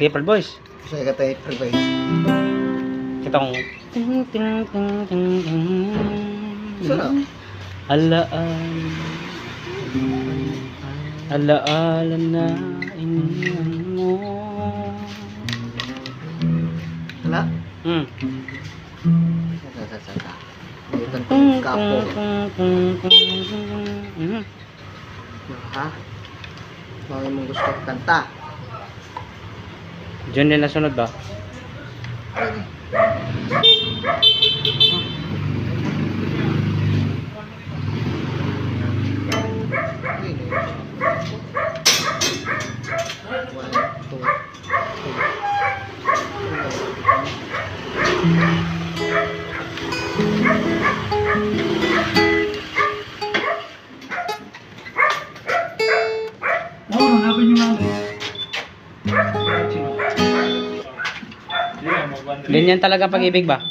April Boys. Saya kata April Boys. Kitong ting ting ting ting ting. Sarap. Alaala na iniwan mo. Wala? Sasa. Ito ang kapo. Ha? Mga mong gusto kanta. Diyan din nasunod ba? Ganyan talaga pag-ibig ba?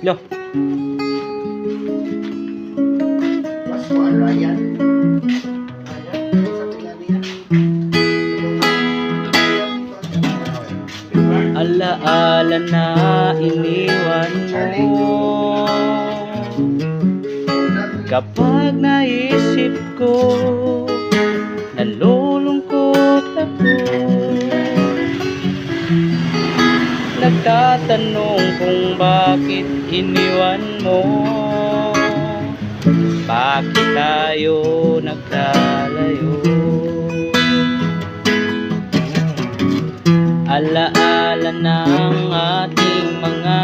Lo. Pasuan Ryan. Alaala na iniwan mo. Kapag naisip ko, nalulungkot ako. Nagtatanong kung bakit iniwan mo. Bakit tayo nagkalayo? Alaala ng ating mga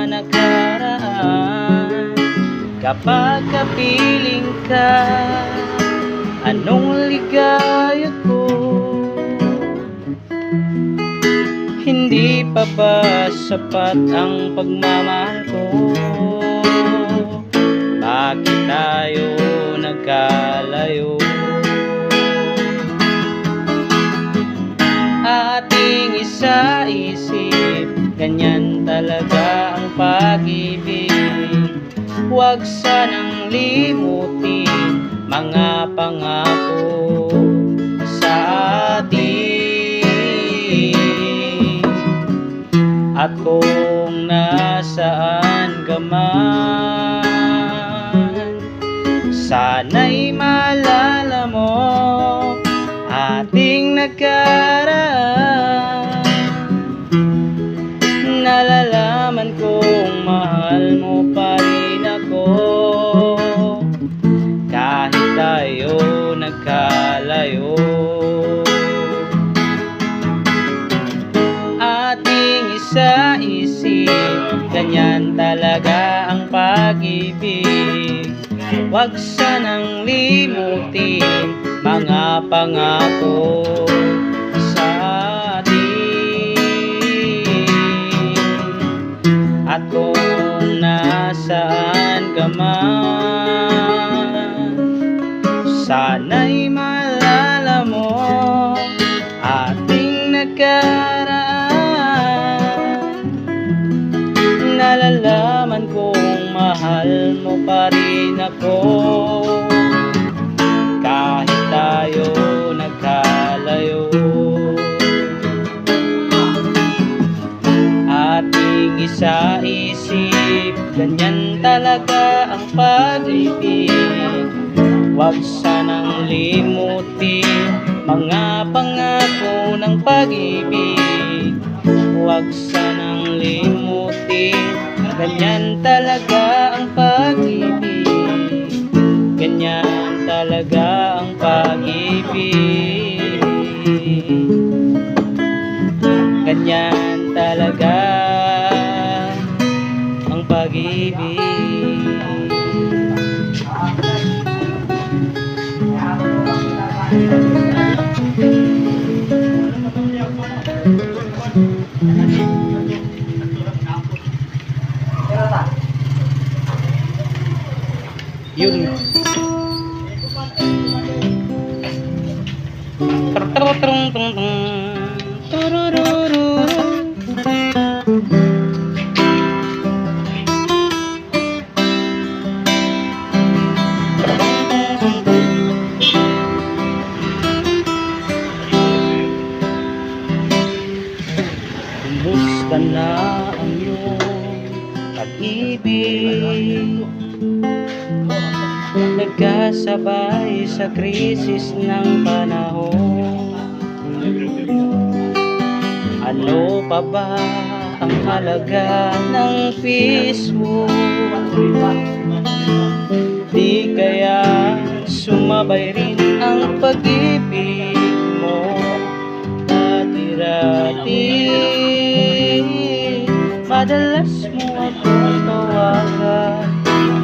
nakaraan. Kapag kapiling ka, anong ligaya ko? Hindi pa ba sapat ang pagmamahal ko? Bakit tayo nagkalayo? Ating isa-isip, ganyan talaga ang pag-ibig. Huwag sanang limutin mga pangako sa atin. At kung nasaan ka man, sana'y maalala mo ating nakaraan. Nalalaman kong mahal mo pa rin ako, kahit tayo nagkalayo. Ating isa-isip, ganyan talaga ang pag-ibig. Huwag sanang limutin mga pangako sa atin. At kung nasaan ka man, sana'y maalala mo ating nakaraan. Nalalaman kong mahal mo pa rin ako, kahit tayo nagkalayo. Ating isa-isip, ganyan talaga ang pag-ibig. Huwag sanang limutin mga pangako ng pag-ibig. Huwag sanang limutin, ganyan talaga ang pag-ibig. Ganyan talaga ang pag-ibig. Ganyan talaga ang pag-ibig. Yun. Trung tung tung. Turururu. Kumusta na ang iyong pag-ibig? Nagkasabay sa krisis ng panahon. Ano pa ba ang halaga ng piso? Di kaya sumabay rin ang pag-ibig mo? Dati-dati madalas mo akong tawagan,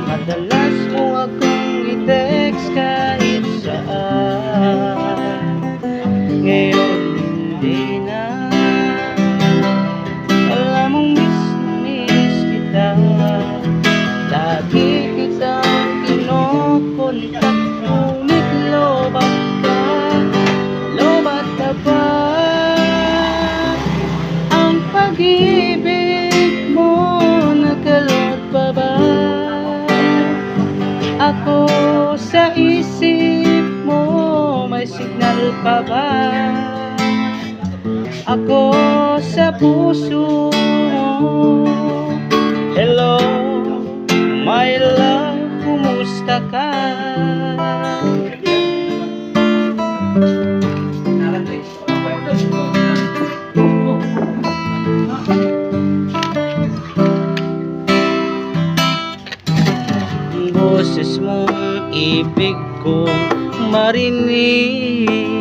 madalas mo akong i-text kahit saan. Ngayon hindi na. Alam mong miss kita. Lagi kitang kinokontak, ngunit lobat ka. Lobat ka ba? Ang pag-ibig mo nagkalot pa ba? Ako sa isip mo, may signal pa ba? Ako sa puso mo. Hello, my love, kumusta ka? Boses mong ibig kong marinig,